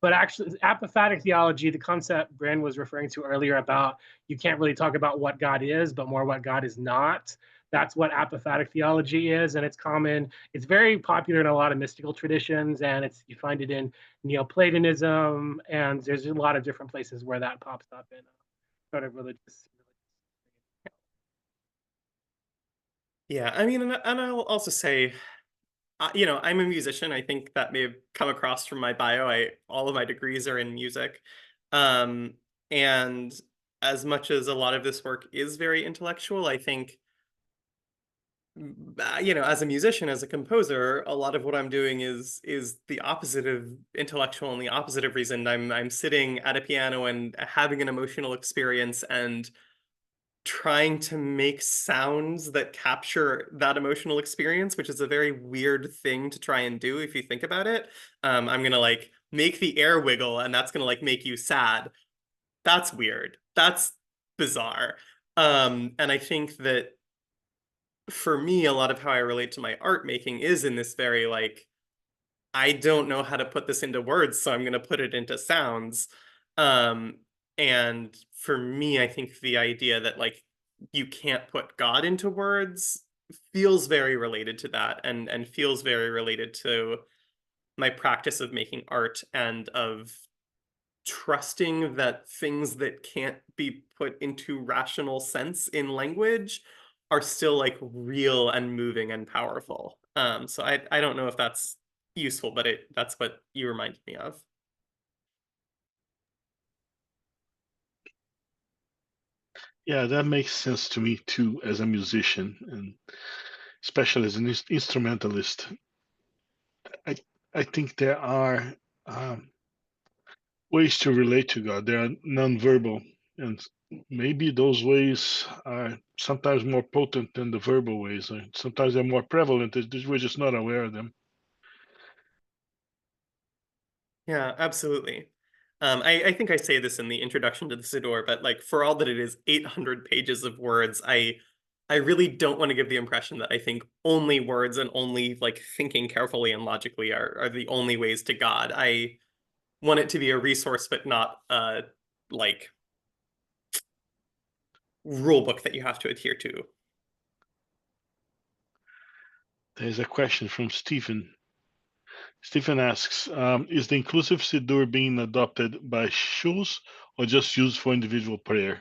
[SPEAKER 4] But actually, apophatic theology, the concept Brin was referring to earlier about you can't really talk about what God is, but more what God is not. That's what apophatic theology is, and it's common. It's very popular in a lot of mystical traditions, and you find it in Neoplatonism, and there's a lot of different places where that pops up in sort of religious.
[SPEAKER 2] Yeah, I mean, and I'll also say, I'm a musician. I think that may have come across from my bio. All of my degrees are in music. Um, and as much as a lot of this work is very intellectual, I think, as a musician, as a composer, a lot of what I'm doing is the opposite of intellectual and the opposite of reason. I'm sitting at a piano and having an emotional experience and trying to make sounds that capture that emotional experience, which is a very weird thing to try and do if you think about it. I'm gonna like make the air wiggle and that's gonna like make you sad. That's weird. That's bizarre. And I think that for me, a lot of how I relate to my art making is in this very like, I don't know how to put this into words, so I'm gonna put it into sounds. And for me, I think the idea that like you can't put God into words feels very related to that and feels very related to my practice of making art and of trusting that things that can't be put into rational sense in language are still like real and moving and powerful. So I don't know if that's useful, but that's what you reminded me of.
[SPEAKER 5] Yeah, that makes sense to me too, as a musician, and especially as an instrumentalist. I I think there are ways to relate to God. They are nonverbal, and maybe those ways are sometimes more potent than the verbal ways. Sometimes they're more prevalent. We're just not aware of them.
[SPEAKER 2] Yeah, absolutely. I think I say this in the introduction to the Siddur, but like for all that it is 800 pages of words, I really don't want to give the impression that I think only words and only like thinking carefully and logically are the only ways to God. I want it to be a resource, but not like rule book that you have to adhere to.
[SPEAKER 5] There's a question from Stephen. Stephen asks, is the inclusive Siddur being adopted by shuls or just used for individual prayer?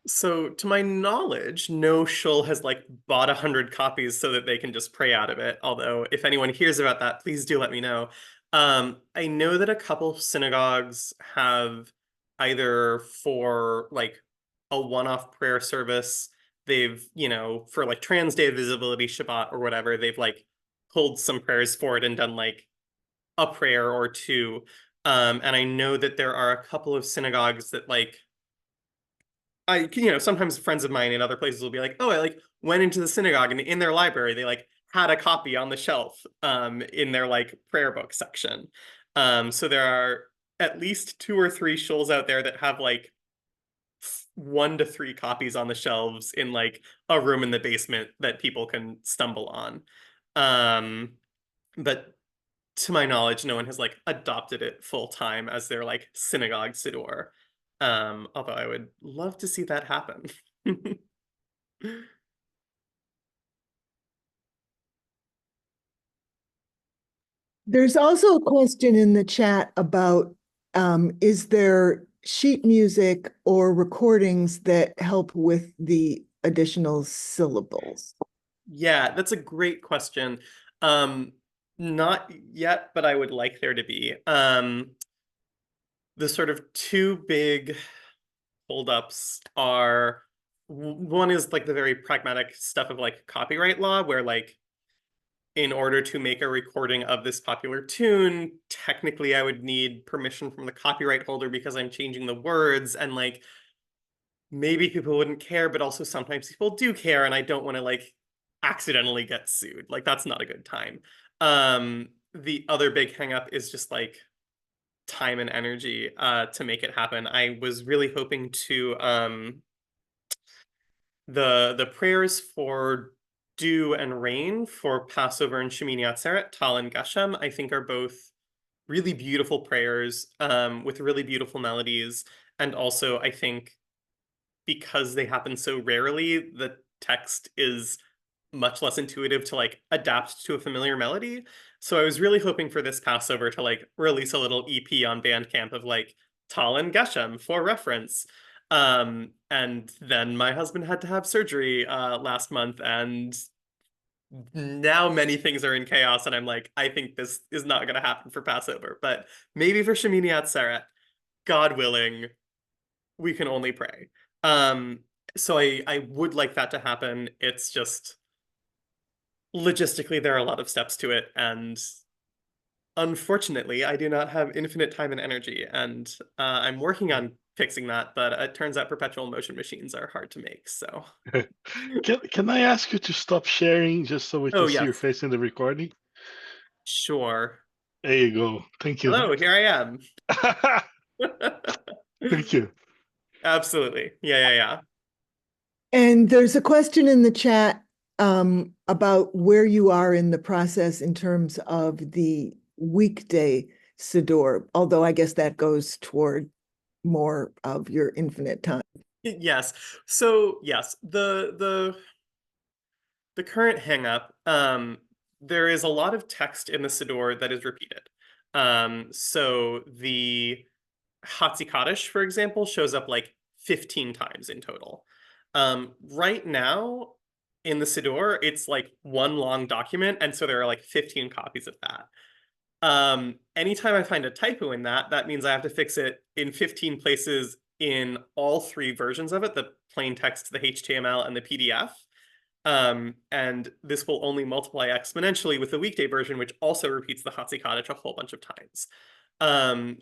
[SPEAKER 2] So to my knowledge, no shul has like bought 100 copies so that they can just pray out of it. Although if anyone hears about that, please do let me know. I know that a couple synagogues have either for like a one-off prayer service, they've, for like Trans Day of Visibility, Shabbat or whatever, they've like pulled some prayers for it and done like a prayer or two. And I know that there are a couple of synagogues that like sometimes friends of mine in other places will be like, oh, I like went into the synagogue and in their library, they like had a copy on the shelf in their like prayer book section. So there are at least 2 or 3 shuls out there that have like 1 to 3 copies on the shelves in like a room in the basement that people can stumble on. But to my knowledge, no one has like adopted it full time as their like synagogue siddur. Although I would love to see that happen.
[SPEAKER 1] There's also a question in the chat about is there sheet music or recordings that help with the additional syllables?
[SPEAKER 2] Yeah, that's a great question. Not yet, but I would like there to be. The sort of two big holdups are one is like the very pragmatic stuff of like copyright law, where like in order to make a recording of this popular tune, technically I would need permission from the copyright holder because I'm changing the words, and like maybe people wouldn't care, but also sometimes people do care, and I don't want to like accidentally get sued. Like that's not a good time. The other big hangup is just like time and energy to make it happen. I was really hoping to the prayers for dew and rain for Passover and Shemini Atzeret, Tal and Geshem, I think are both really beautiful prayers with really beautiful melodies. And also, I think because they happen so rarely, the text is much less intuitive to like adapt to a familiar melody. So I was really hoping for this Passover to like release a little EP on Bandcamp of like Tal and Geshem for reference. And then my husband had to have surgery last month, and now many things are in chaos, and I'm like, I think this is not going to happen for Passover, but maybe for Shemini Atzeret, God willing, we can only pray. So I would like that to happen. It's just logistically there are a lot of steps to it, and unfortunately I do not have infinite time and energy, and I'm working on fixing that, but it turns out perpetual motion machines are hard to make, so.
[SPEAKER 5] Can I ask you to stop sharing just so we
[SPEAKER 2] Oh,
[SPEAKER 5] can see your
[SPEAKER 2] yes.
[SPEAKER 5] face in the recording?
[SPEAKER 2] Sure.
[SPEAKER 5] There you go. Thank you.
[SPEAKER 2] Hello, here I am.
[SPEAKER 5] Thank you.
[SPEAKER 2] Absolutely. Yeah.
[SPEAKER 1] And there's a question in the chat about where you are in the process in terms of the weekday Siddur, although I guess that goes toward more of your infinite time.
[SPEAKER 2] Yes. So yes, the current hang-up, there is a lot of text in the Siddur that is repeated. So the Hatzi Kaddish, for example, shows up like 15 times in total. Right now in the Siddur, it's like one long document, and so there are like 15 copies of that. Anytime I find a typo in that, that means I have to fix it in 15 places in all three versions of it, the plain text, the HTML, and the PDF. And this will only multiply exponentially with the weekday version, which also repeats the Hatzi Kaddish a whole bunch of times.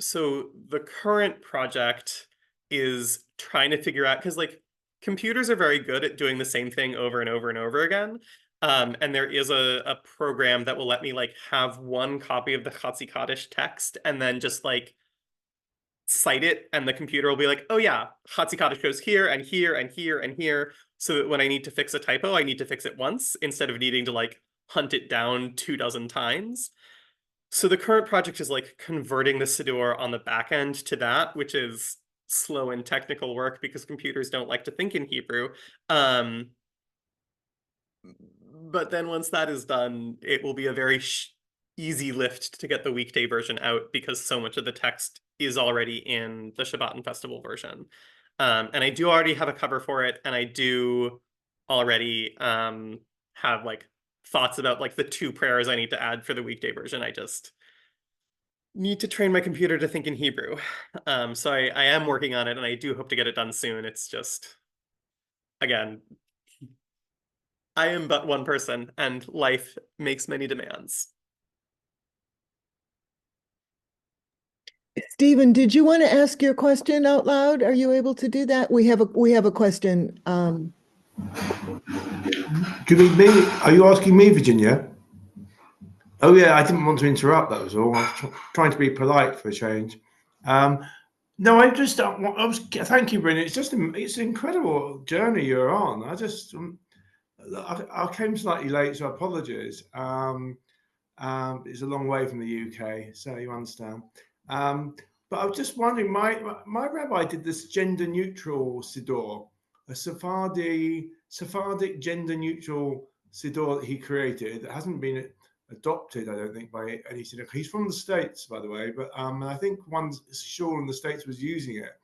[SPEAKER 2] So the current project is trying to figure out, because like computers are very good at doing the same thing over and over and over again. And there is a program that will let me like have one copy of the Hatzi Kaddish text and then just like cite it, and the computer will be like, oh yeah, Hatzi Kaddish goes here and here and here and here, so that when I need to fix a typo, I need to fix it once instead of needing to like hunt it down 24 times. So the current project is like converting the Siddur on the back end to that, which is slow and technical work because computers don't like to think in Hebrew. But then once that is done, it will be a very easy lift to get the weekday version out because so much of the text is already in the Shabbat and Festival version. And I do already have a cover for it, and I do already have like thoughts about like the two prayers I need to add for the weekday version. I just need to train my computer to think in Hebrew. So I am working on it, and I do hope to get it done soon. It's just, again, I am but one person, and life makes many demands.
[SPEAKER 1] Stephen, did you want to ask your question out loud? Are you able to do that? We have a question.
[SPEAKER 6] Do you mean me? Are you asking me, Virginia? Oh yeah, I didn't want to interrupt. That was all. I was trying to be polite for a change. No, I just thank you, Brin. It's an incredible journey you're on. I came slightly late, so apologies. It's a long way from the UK, so you understand. But I was just wondering, my rabbi did this gender neutral Siddur, a Sephardic gender neutral Siddur that he created that hasn't been adopted, I don't think, by any Siddur. He's from the States, by the way, but I think one shul in the States was using it.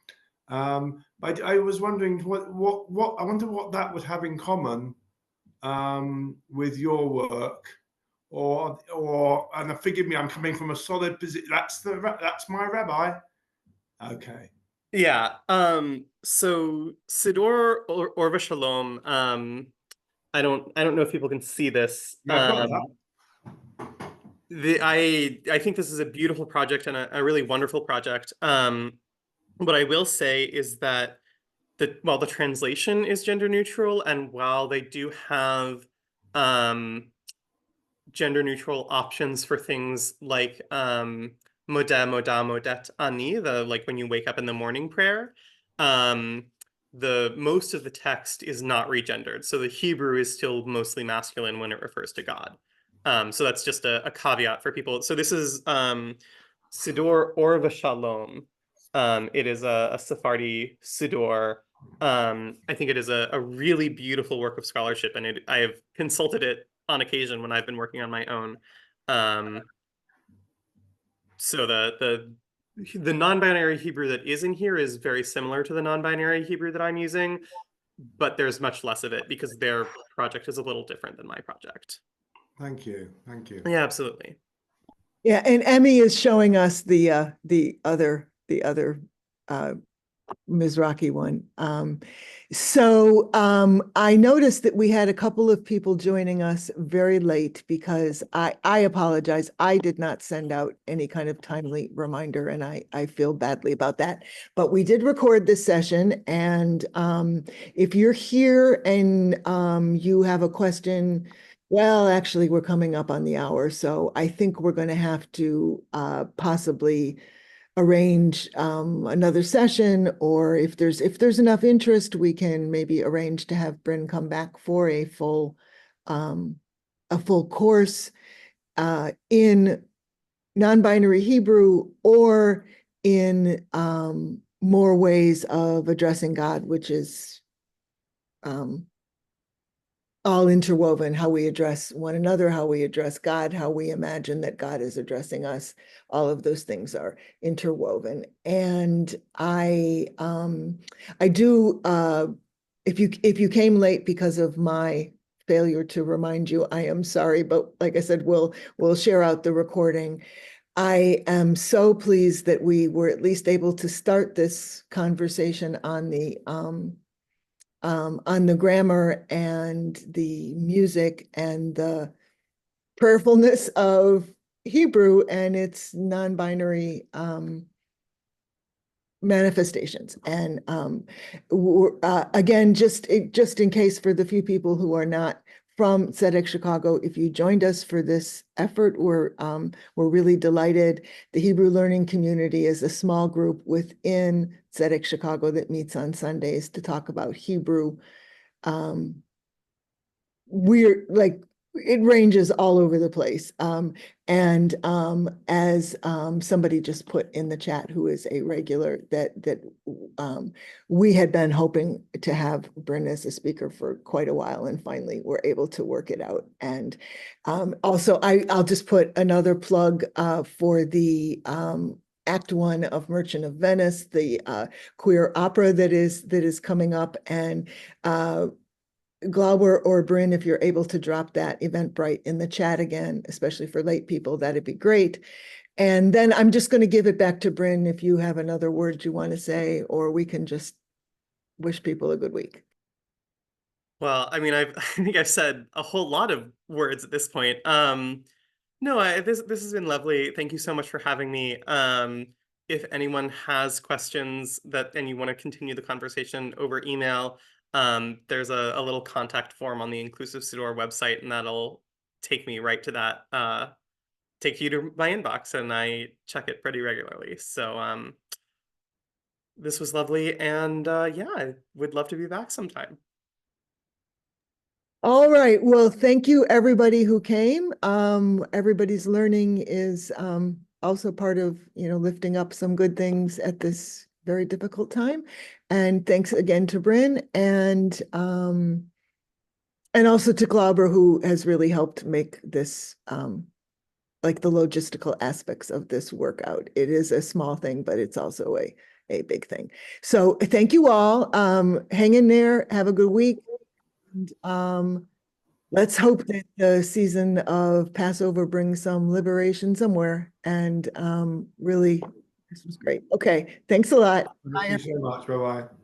[SPEAKER 6] I was wondering what I wonder what that would have in common with your work, and forgive me, I'm coming from a solid position. That's my rabbi. Okay.
[SPEAKER 2] Yeah. So Sidor or Orva Shalom. I don't know if people can see this.
[SPEAKER 6] Yeah, I've got that.
[SPEAKER 2] I think this is a beautiful project and a really wonderful project. What I will say is that while the translation is gender neutral, and while they do have gender neutral options for things like modet ani, the like when you wake up in the morning prayer, the most of the text is not regendered. So the Hebrew is still mostly masculine when it refers to God. So that's just a caveat for people. So this is Sidor Or Shalom. It is a Sephardi Sidor. I think it is a really beautiful work of scholarship, and I have consulted it on occasion when I've been working on my own. So the non-binary Hebrew that is in here is very similar to the non-binary Hebrew that I'm using, but there's much less of it because their project is a little different than my project.
[SPEAKER 6] Thank you. Thank you.
[SPEAKER 2] Yeah, absolutely.
[SPEAKER 1] Yeah, and Emmy is showing us the other Mizrahi one. I noticed that we had a couple of people joining us very late because I apologize. I did not send out any kind of timely reminder, and I feel badly about that. But we did record this session, and if you're here and you have a question, well, actually, we're coming up on the hour, so I think we're going to have to possibly arrange another session, or if there's enough interest, we can maybe arrange to have Bryn come back for a full course in non-binary Hebrew or in more ways of addressing God, which is all interwoven, how we address one another, how we address God, how we imagine that God is addressing us. All of those things are interwoven. And I do, if you came late because of my failure to remind you, I am sorry, but like I said, we'll share out the recording. I am so pleased that we were at least able to start this conversation on the grammar and the music and the prayerfulness of Hebrew and its non-binary manifestations. And again, just in case for the few people who are not from Tzedek Chicago, if you joined us for this effort, we're really delighted. The Hebrew learning community is a small group within Tzedek Chicago that meets on Sundays to talk about Hebrew. We're like, it ranges all over the place. And as somebody just put in the chat, who is a regular, that we had been hoping to have Bryn as a speaker for quite a while, and finally we're able to work it out. And also, I'll just put another plug for the Act 1 of Merchant of Venice, the queer opera that is coming up, and Glauber or Bryn, if you're able to drop that Eventbrite in the chat again, especially for late people, that'd be great. And then I'm just going to give it back to Bryn if you have another word you want to say, or we can just wish people a good week.
[SPEAKER 2] Well, I mean, I think I've said a whole lot of words at this point. No, this has been lovely. Thank you so much for having me. If anyone has questions and you want to continue the conversation over email, there's a little contact form on the Inclusive Sidor website, and that'll take me right to that, take you to my inbox, and I check it pretty regularly. So this was lovely, and yeah, I would love to be back sometime.
[SPEAKER 1] All right. Well, thank you, everybody who came. Everybody's learning is also part of, lifting up some good things at this very difficult time. And thanks again to Bryn and also to Glauber, who has really helped make this like the logistical aspects of this work out. It is a small thing, but it's also a big thing. So thank you all. Hang in there. Have a good week. And let's hope that the season of Passover brings some liberation somewhere. And really, this was great. Okay, thanks a lot.
[SPEAKER 6] Thank you so much. Bye-bye.